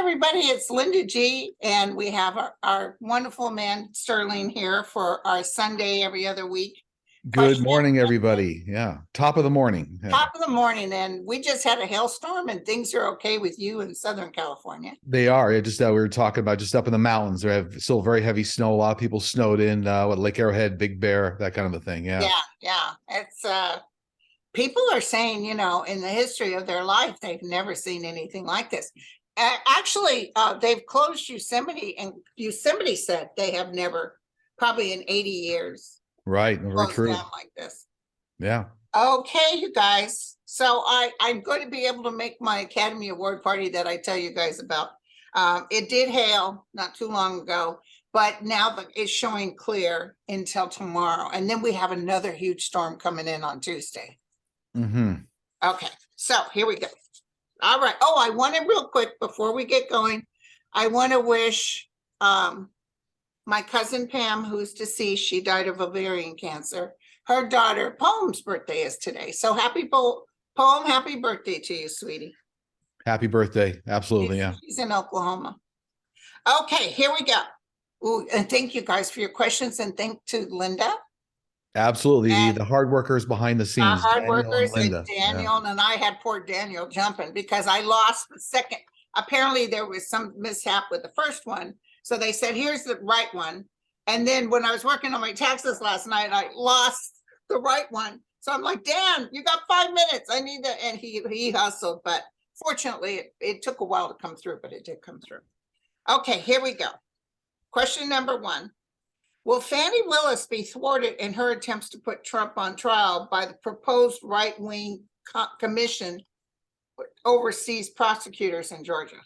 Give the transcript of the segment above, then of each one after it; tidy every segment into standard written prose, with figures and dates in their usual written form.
everybody, it's Linda G, and we have our wonderful man Sterling here for our Sunday every other week. Good morning, everybody. Yeah, top of the morning. Yeah. Top of the morning, and we just had a hailstorm, and things are okay with you in Southern California. They are. Just we were talking about just up in the mountains. They have still very heavy snow. A lot of people snowed in Lake Arrowhead, Big Bear, that kind of a thing. Yeah. Yeah. It's people are saying, in the history of their life, they've never seen anything like this. Actually, they've closed Yosemite, and Yosemite said they have never, probably in 80 years, right. Very true. down like this. Yeah. Okay, you guys. So I'm going to be able to make my Academy Award party that I tell you guys about. It did hail not too long ago, but now it's showing clear until tomorrow. And then we have another huge storm coming in on Tuesday. Okay, so here we go. All right. Oh, I want to real quick before we get going, I want to wish my cousin Pam, who's deceased, she died of ovarian cancer. Her daughter Poem's birthday is today. So happy Poem, happy birthday to you, sweetie. Happy birthday. Absolutely. Yeah. She's in Oklahoma. Okay, here we go. Ooh, and thank you guys for your questions, and thank to Linda. Absolutely. The hard workers behind the scenes. Hard workers and Daniel, and I had poor Daniel jumping because I lost the second. Apparently there was some mishap with the first one. So they said, here's the right one. And then when I was working on my taxes last night, I lost the right one. So I'm like, Dan, you got 5 minutes. I need that. And he hustled, but fortunately it took a while to come through, but it did come through. Okay, here we go. Question number 1. Will Fani Willis be thwarted in her attempts to put Trump on trial by the proposed right-wing commission overseas prosecutors in Georgia?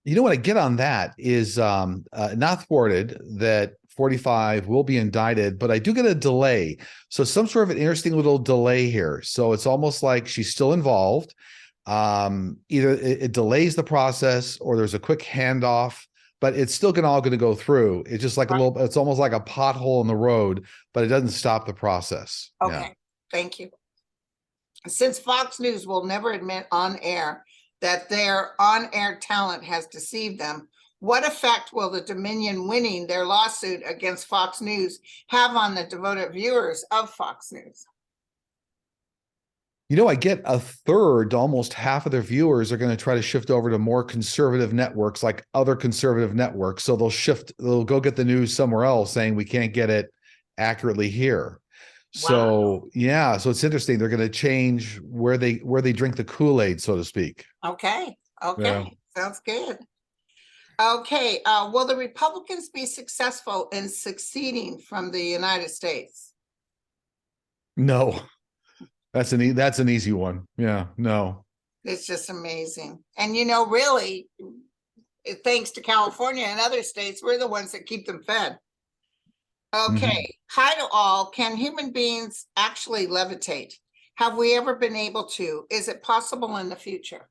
You know what I get on that is not thwarted, that 45 will be indicted, but I do get a delay. So some sort of an interesting little delay here. So it's almost like she's still involved. Either it delays the process or there's a quick handoff, but it's still all going to go through. It's just like it's almost like a pothole in the road, but it doesn't stop the process. Okay, yeah. Thank you. Since Fox News will never admit on air that their on-air talent has deceived them, what effect will the Dominion winning their lawsuit against Fox News have on the devoted viewers of Fox News? I get a third, almost half of their viewers are going to try to shift over to more conservative networks, like other conservative networks. So they'll go get the news somewhere else saying we can't get it accurately here. Wow. So yeah, so it's interesting. They're going to change where they drink the Kool-Aid, so to speak. Okay. Yeah. Sounds good. Okay. Will the Republicans be successful in seceding from the United States? No. That's an easy one. Yeah, no. It's just amazing. And really, thanks to California and other states, we're the ones that keep them fed. Okay. Hi to all. Can human beings actually levitate? Have we ever been able to? Is it possible in the future?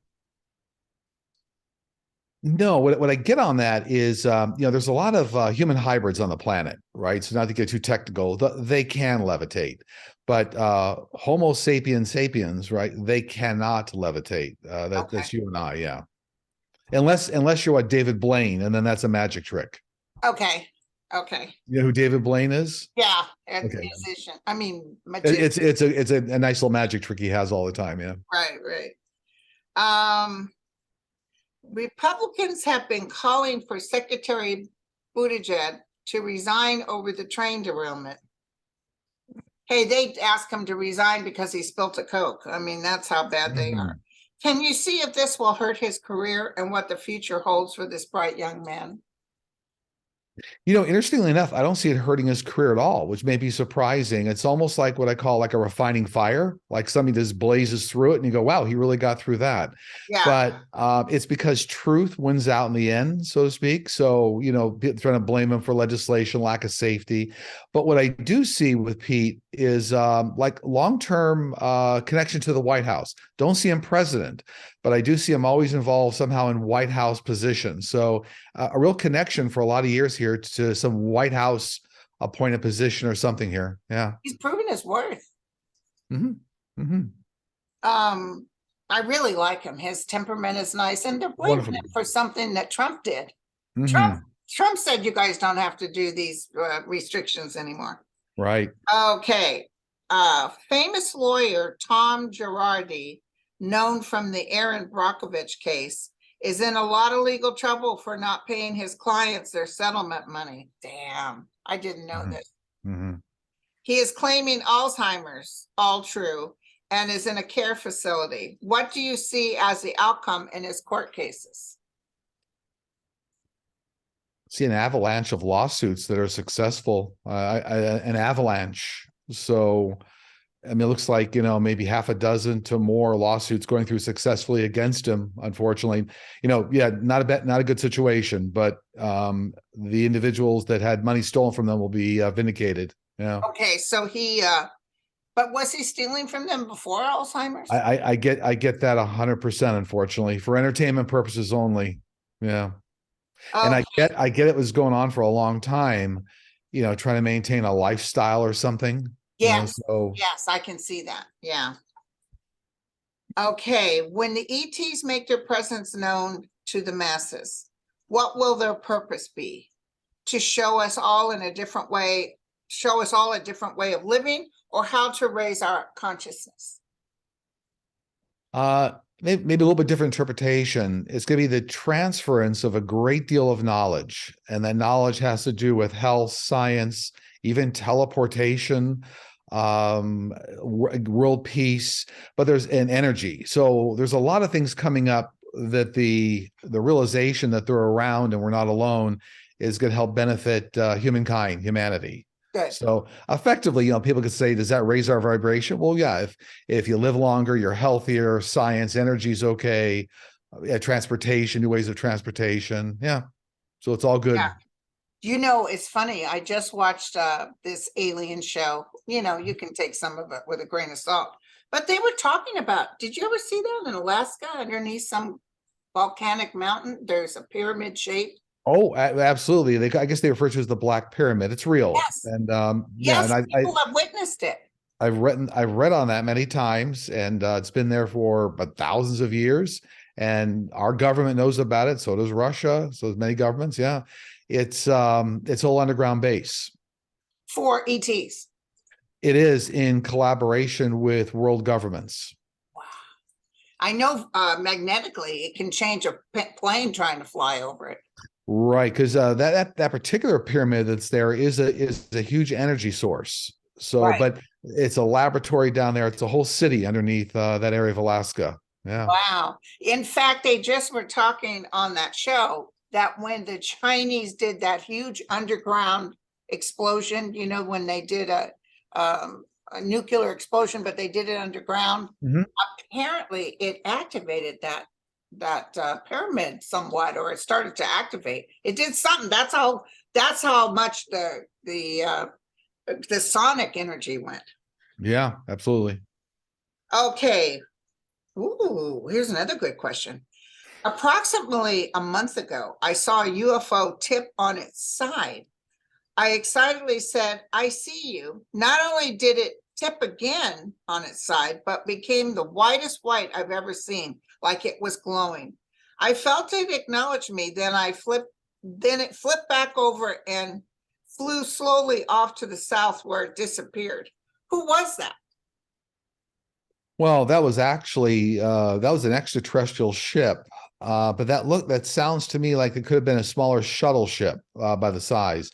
No, what I get on that is, there's a lot of human hybrids on the planet, right? So not to get too technical, they can levitate. But Homo sapiens sapiens, right? They cannot levitate. That's you and I, yeah. Unless you're David Blaine, and then that's a magic trick. Okay. You know who David Blaine is? Yeah, musician. I mean, magician. It's a nice little magic trick he has all the time. Yeah. Right. Republicans have been calling for Secretary Buttigieg to resign over the train derailment. Hey, they asked him to resign because he spilt a Coke. I mean, that's how bad they are. Can you see if this will hurt his career and what the future holds for this bright young man? Interestingly enough, I don't see it hurting his career at all, which may be surprising. It's almost like what I call like a refining fire, like something just blazes through it and you go, wow, he really got through that. Yeah. But it's because truth wins out in the end, so to speak. So, trying to blame him for legislation, lack of safety. But what I do see with Pete is like long-term connection to the White House. Don't see him president, but I do see him always involved somehow in White House positions. So a real connection for a lot of years here to some White House appointed position or something here. Yeah. He's proven his worth. I really like him. His temperament is nice, and they're blaming Wonderful. him for something that Trump did. Mhm. Trump said you guys don't have to do these restrictions anymore. Right. Okay. Famous lawyer Tom Girardi, known from the Aaron Brockovich case, is in a lot of legal trouble for not paying his clients their settlement money. Damn, I didn't know this. Mhm. He is claiming Alzheimer's, all true, and is in a care facility. What do you see as the outcome in his court cases? See an avalanche of lawsuits that are successful, an avalanche. So, I mean, it looks like, maybe half a dozen to more lawsuits going through successfully against him. Unfortunately, yeah, not a good situation, but the individuals that had money stolen from them will be vindicated. Yeah. Okay, so but was he stealing from them before Alzheimer's? I get that 100%, unfortunately, for entertainment purposes only. Yeah. And Okay. I get it was going on for a long time, trying to maintain a lifestyle or something. Yes, So yes, I can see that. Yeah. Okay, when the ETs make their presence known to the masses, what will their purpose be? To show us all in a different way, show us all a different way of living, or how to raise our consciousness? maybe a little bit different interpretation. It's going to be the transference of a great deal of knowledge, and that knowledge has to do with health, science, even teleportation, world peace, but there's an energy. So there's a lot of things coming up that the realization that they're around and we're not alone is going to help benefit humanity. Good. So effectively, people could say, does that raise our vibration? Well, yeah, if you live longer, you're healthier, science, energy's okay, transportation, new ways of transportation. Yeah. So it's all good. Yeah. It's funny. I just watched this alien show. You can take some of it with a grain of salt, but they were talking about, did you ever see that in Alaska underneath some volcanic mountain? There's a pyramid shape. Oh, absolutely. I guess they refer to it as the Black Pyramid. It's real. Yes. And yeah, Yes, and people have witnessed it. I've read on that many times, and it's been there for thousands of years. And our government knows about it. So does Russia. So does many governments. Yeah, it's all underground base For ETs. It is in collaboration with world governments. Wow. I know magnetically it can change a plane trying to fly over it. Right, because that particular pyramid that's there is a huge energy source. So, right. But it's a laboratory down there. It's a whole city underneath that area of Alaska. Yeah. Wow. In fact, they just were talking on that show that when the Chinese did that huge underground explosion, when they did a nuclear explosion, but they did it underground. Mm-hmm. Apparently, it activated that pyramid somewhat, or it started to activate. It did something. That's how much the sonic energy went. Yeah, absolutely. Okay. Ooh, here's another good question. Approximately a month ago, I saw a UFO tip on its side. I excitedly said, "I see you." Not only did it tip again on its side, but became the whitest white I've ever seen, like it was glowing. I felt it acknowledge me, then it flipped back over and flew slowly off to the south where it disappeared. Who was that? Well, that was actually that was an extraterrestrial ship. But that sounds to me like it could have been a smaller shuttle ship by the size.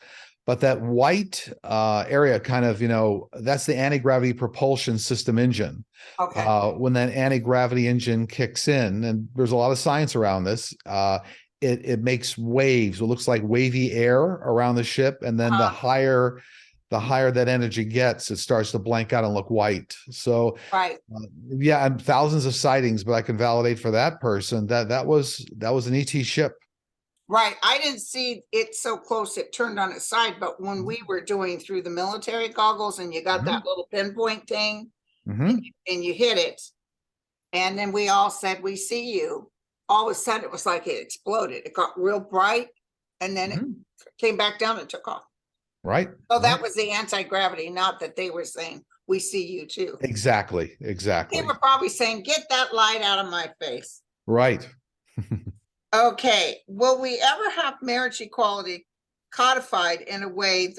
But that white area kind of, that's the anti-gravity propulsion system engine. Okay. When that anti-gravity engine kicks in, and there's a lot of science around this, it makes waves. It looks like wavy air around the ship. And then the higher that energy gets, it starts to blank out and look white. So right. Yeah, and thousands of sightings, but I can validate for that person that was an ET ship. Right. I didn't see it so close it turned on its side, but when we were doing through the military goggles and you got that little pinpoint thing and you hit it, and then we all said, "We see you." All of a sudden it was like it exploded. It got real bright and then it came back down and took off. Right. So that was the anti-gravity, not that they were saying, we see you too. Exactly. They Exactly. were probably saying, get that light out of my face. Right. Okay, will we ever have marriage equality codified in a way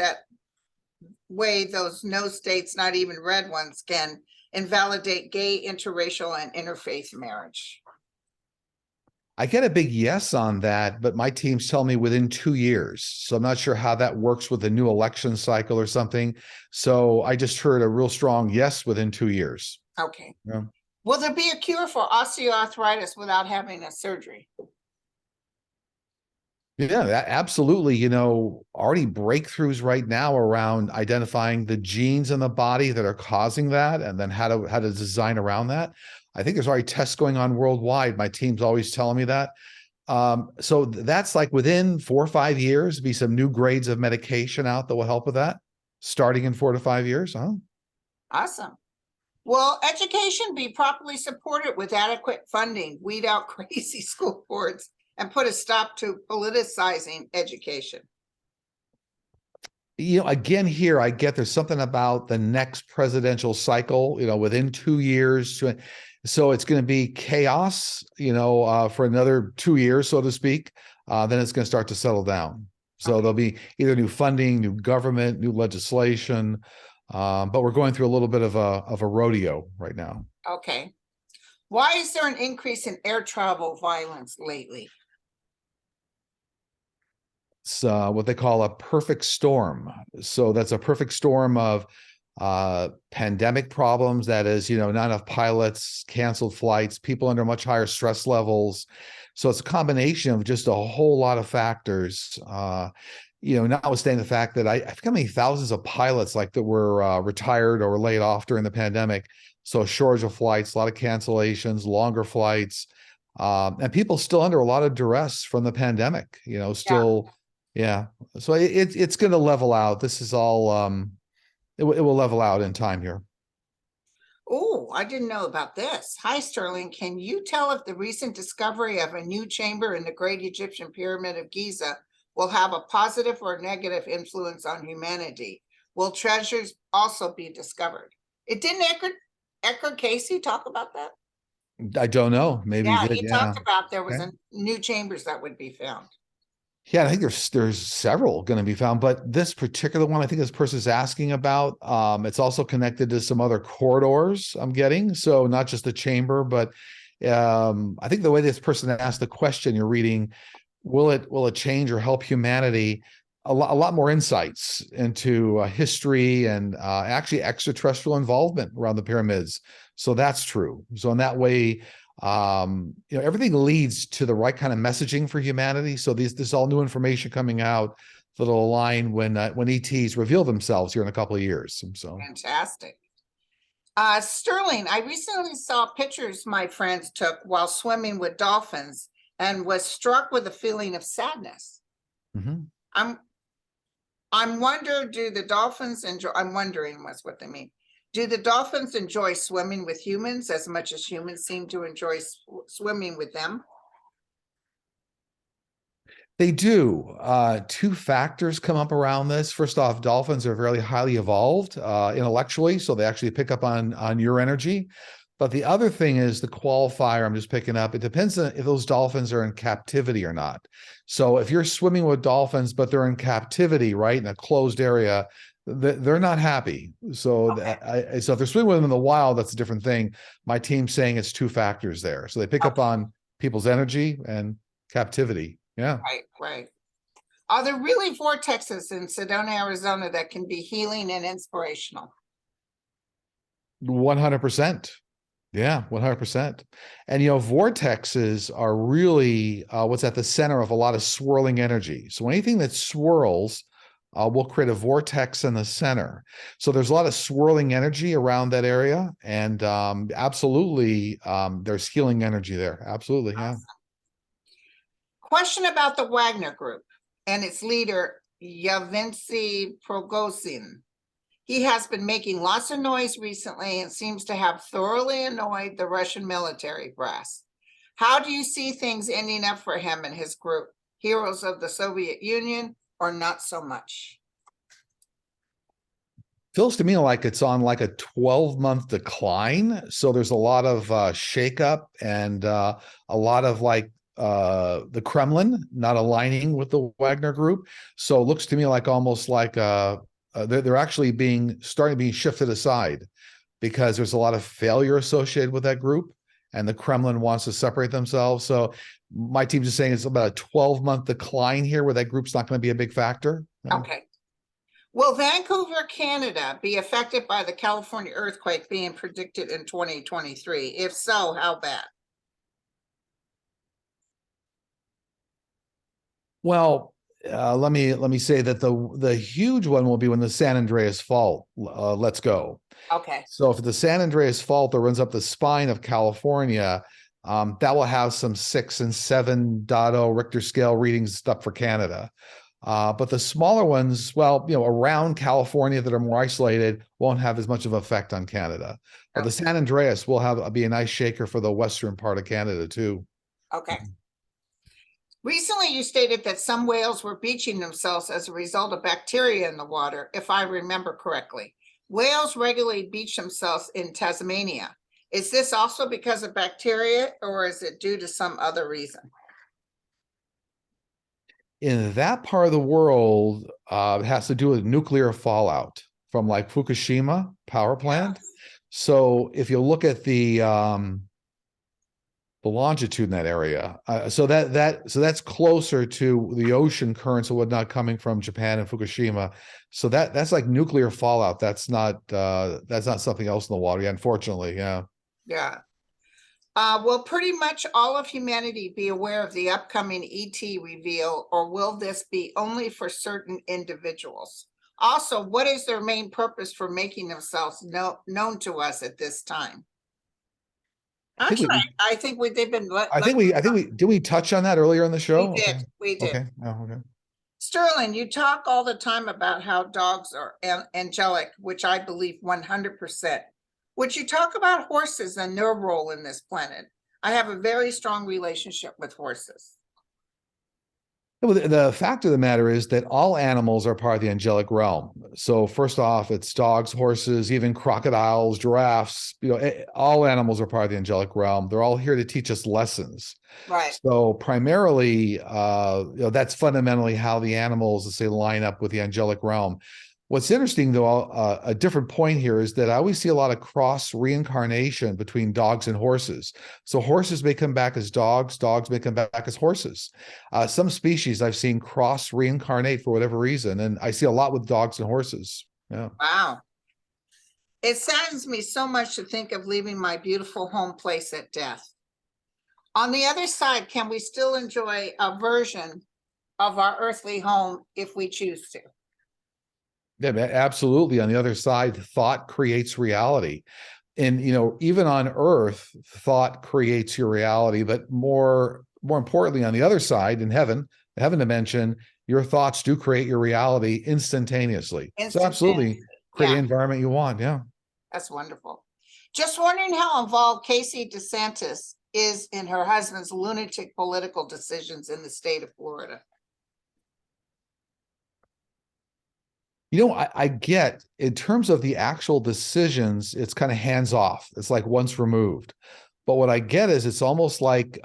those no states, not even red ones, can invalidate gay, interracial, and interfaith marriage? I get a big yes on that, but my teams tell me within 2 years. So I'm not sure how that works with the new election cycle or something. So I just heard a real strong yes within 2 years. Okay. Yeah. Will there be a cure for osteoarthritis without having a surgery? Yeah, absolutely. You know, already breakthroughs right now around identifying the genes in the body that are causing that, and then how to design around that. I think there's already tests going on worldwide. My team's always telling me that. So that's like within 4 or 5 years, be some new grades of medication out that will help with that, starting in 4 to 5 years. Huh? Awesome. Will education be properly supported with adequate funding, weed out crazy school boards, and put a stop to politicizing education? You know, again, here I get there's something about the next presidential cycle, you know, within 2 years. So it's going to be chaos, you know, for another 2 years, so to speak. Then it's going to start to settle down. So there'll be either new funding, new government, new legislation. But we're going through a little bit of a rodeo right now. Okay. Why is there an increase in air travel violence lately? It's what they call a perfect storm. So that's a perfect storm of pandemic problems. That is, you know, not enough pilots, canceled flights, people under much higher stress levels. So it's a combination of just a whole lot of factors. You know, notwithstanding the fact that I forget how many thousands of pilots like that were retired or laid off during the pandemic. So a shortage of flights, a lot of cancellations, longer flights, and people still under a lot of duress from the pandemic. You know, still, yeah. So it's going to level out. This is all. It will level out in time here. Oh, I didn't know about this. Hi, Sterling. Can you tell if the recent discovery of a new chamber in the Great Egyptian Pyramid of Giza will have a positive or negative influence on humanity? Will treasures also be discovered? It didn't Edgar Casey talk about that? I don't know. Maybe Yeah, he did. he Yeah. talked about there was Okay. a new chambers that would be found. Yeah, I think there's several going to be found, but this particular one, I think this person's asking about, it's also connected to some other corridors I'm getting. So not just the chamber, but I think the way this person asked the question you're reading, will it change or help humanity? A lot more insights into history and actually extraterrestrial involvement around the pyramids. So that's true. So in that way, you know, everything leads to the right kind of messaging for humanity. So this all new information coming out that'll align when ETs reveal themselves here in a couple of years. So fantastic. Sterling, I recently saw pictures my friends took while swimming with dolphins and was struck with a feeling of sadness. mm-hmm. I'm wondering, do the dolphins enjoy, I'm wondering what's what they mean. Do the dolphins enjoy swimming with humans as much as humans seem to enjoy swimming with them? They do. Two factors come up around this. First off, dolphins are very highly evolved intellectually, so they actually pick up on your energy. But the other thing is the qualifier I'm just picking up. It depends on if those dolphins are in captivity or not. So if you're swimming with dolphins, but they're in captivity, right, in a closed area, they're not happy. So okay. So if they're swimming with them in the wild, that's a different thing. My team's saying it's two factors there. So they pick up on people's energy and captivity. Yeah. Right. Are there really vortexes in Sedona, Arizona that can be healing and inspirational? 100%. Yeah, 100%. And, you know, vortexes are really what's at the center of a lot of swirling energy. So anything that swirls will create a vortex in the center. So there's a lot of swirling energy around that area. And absolutely, there's healing energy there. Absolutely. Yeah. Awesome. Question about the Wagner Group and its leader, Yevgeny Prigozhin. He has been making lots of noise recently and seems to have thoroughly annoyed the Russian military brass. How do you see things ending up for him and his group? Heroes of the Soviet Union or not so much? feels to me like it's on like a 12-month decline. So there's a lot of shakeup and a lot of like the Kremlin not aligning with the Wagner Group. So it looks to me like almost like they're actually starting to be shifted aside because there's a lot of failure associated with that group, and the Kremlin wants to separate themselves. So my team's just saying it's about a 12-month decline here where that group's not going to be a big factor. Okay. Will Vancouver, Canada be affected by the California earthquake being predicted in 2023? If so, how bad? Well, let me say that the huge one will be when the San Andreas Fault lets go. Okay. So if the San Andreas Fault that runs up the spine of California, that will have some 6 and 7.0 Richter scale readings up for Canada. But the smaller ones, well, around California that are more isolated, won't have as much of an effect on Canada. But the San Andreas will be a nice shaker for the western part of Canada too. Okay. Recently, you stated that some whales were beaching themselves as a result of bacteria in the water, if I remember correctly. Whales regularly beach themselves in Tasmania. Is this also because of bacteria, or is it due to some other reason? In that part of the world, it has to do with nuclear fallout from like Fukushima power plant. Yeah. So if you look at the longitude in that area, so that's closer to the ocean currents and whatnot coming from Japan and Fukushima. So that's like nuclear fallout. That's not something else in the water. Yeah, unfortunately, yeah. Yeah. Will pretty much all of humanity be aware of the upcoming ET reveal, or will this be only for certain individuals? Also, what is their main purpose for making themselves known to us at this time? Actually, I think they've been. Did we touch on that earlier in the show? We did. Okay. We did. Okay. Oh, okay. Sterling, you talk all the time about how dogs are angelic, which I believe 100%. Would you talk about horses and their role in this planet? I have a very strong relationship with horses. Well, the fact of the matter is that all animals are part of the angelic realm. So first off, it's dogs, horses, even crocodiles, giraffes, all animals are part of the angelic realm. They're all here to teach us lessons. Right. So primarily, that's fundamentally how the animals, let's say, line up with the angelic realm. What's interesting, though, a different point here is that I always see a lot of cross reincarnation between dogs and horses. So horses may come back as dogs, dogs may come back as horses. Some species I've seen cross reincarnate for whatever reason, and I see a lot with dogs and horses. Yeah. Wow. It saddens me so much to think of leaving my beautiful home place at death. On the other side, can we still enjoy a version of our earthly home if we choose to? Yeah, absolutely. On the other side, thought creates reality. And, even on Earth, thought creates your reality. But more importantly, on the other side, in heaven, the heaven dimension, your thoughts do create your reality instantaneously. So absolutely create the environment you want. Yeah. That's wonderful. Just wondering how involved Casey DeSantis is in her husband's lunatic political decisions in the state of Florida. I get in terms of the actual decisions, it's kind of hands off. It's like once removed. But what I get is it's almost like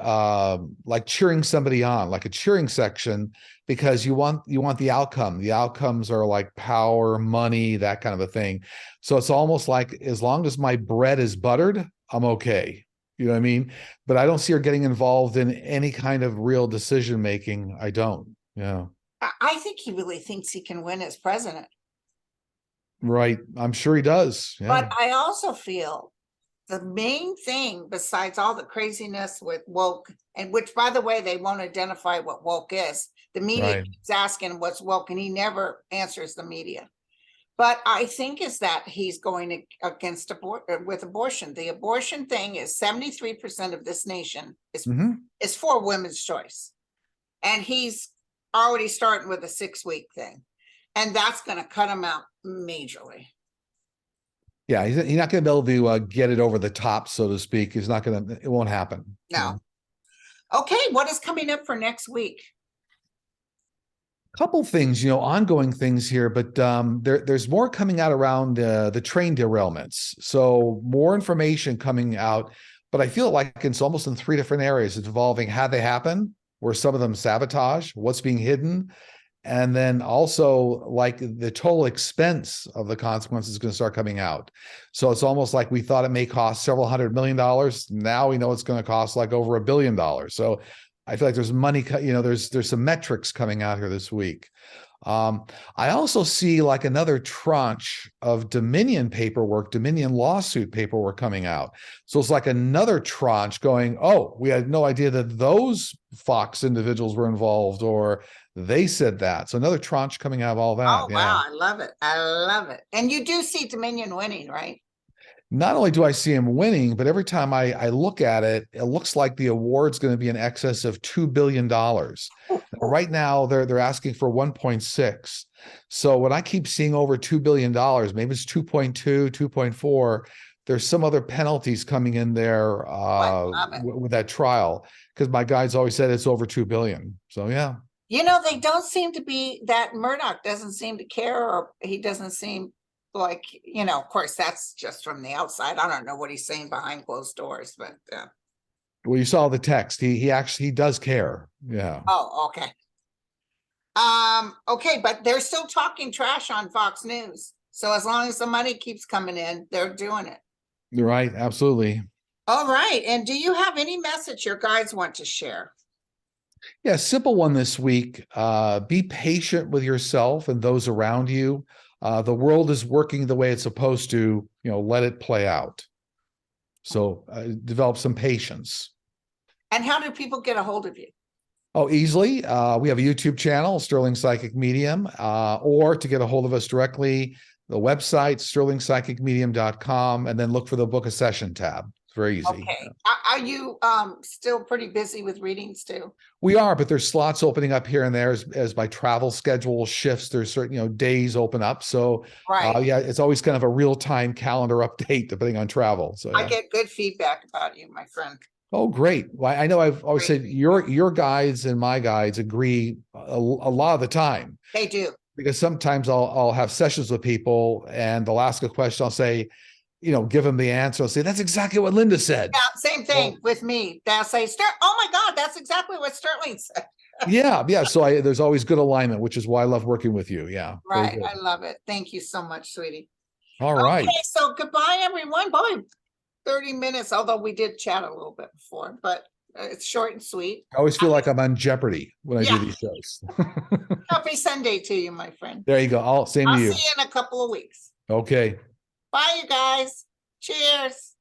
cheering somebody on, like a cheering section, because you want the outcome. The outcomes are like power, money, that kind of a thing. So it's almost like as long as my bread is buttered, I'm okay. You know what I mean? But I don't see her getting involved in any kind of real decision making. I don't. Yeah. I think he really thinks he can win as president. Right. I'm sure he does. Yeah. But I also feel the main thing, besides all the craziness with woke, and which, by the way, they won't identify what woke is. The media keeps asking what's woke, and he never answers the media. But I think is that he's going against with abortion. The abortion thing is 73% of this nation is for women's choice. And he's already starting with a 6-week thing. And that's going to cut him out majorly. Yeah, he's not going to be able to get it over the top, so to speak. It won't happen. No. Okay, what is coming up for next week? Couple things, ongoing things here, but there's more coming out around the train derailments. So more information coming out, but I feel like it's almost in three different areas. It's involving how they happen, where some of them sabotage, what's being hidden, and then also like the total expense of the consequences is going to start coming out. So it's almost like we thought it may cost several $100 million. Now we know it's going to cost like over $1 billion. So I feel like there's money, there's some metrics coming out here this week. I also see like another tranche of Dominion lawsuit paperwork coming out. So it's like another tranche going, oh, we had no idea that those Fox individuals were involved, or they said that. So another tranche coming out of all that. Oh, wow. I love it. I love it. And you do see Dominion winning, right? Not only do I see him winning, but every time I look at it, it looks like the award's going to be in excess of $2 billion. Right now, they're asking for 1.6. So when I keep seeing over $2 billion, maybe it's 2.2, 2.4, there's some other penalties coming in there with that trial, because my guys always said it's over 2 billion. So yeah. They don't seem to be that Murdoch doesn't seem to care, or he doesn't seem like, of course, that's just from the outside. I don't know what he's saying behind closed doors, but well, you saw the text. He actually does care. Yeah. Oh, okay. Okay, but they're still talking trash on Fox News. So as long as the money keeps coming in, they're doing it. You're right. Absolutely. All right. And do you have any message your guys want to share? Yeah, simple one this week. Be patient with yourself and those around you. The world is working the way it's supposed to, let it play out. So develop some patience. And how do people get a hold of you? Oh, easily. We have a YouTube channel, Sterling Psychic Medium, or to get a hold of us directly, the website, sterlingpsychicmedium.com, and then look for the book a session tab. It's very easy. Okay. Are you still pretty busy with readings too? We are, but there's slots opening up here and there as my travel schedule shifts. There's certain, days open up. So right. Yeah, it's always kind of a real-time calendar update depending on travel. So I get good feedback about you, my friend. Oh, great. Well, I know I've always said your guides and my guides agree a lot of the time. They do. Because sometimes I'll have sessions with people and they'll ask a question. I'll say, give them the answer. I'll say, that's exactly what Linda said. Yeah, same thing with me. They'll say, oh my God, that's exactly what Sterling said. Yeah. So there's always good alignment, which is why I love working with you. Yeah. Right. I love it. Thank you so much, sweetie. All right. Okay, so goodbye, everyone. Boy, 30 minutes, although we did chat a little bit before, but it's short and sweet. I always feel like I'm on Jeopardy when I do these shows. Happy Sunday to you, my friend. There you go. Same to you. I'll see you in a couple of weeks. Okay. Bye, you guys. Cheers.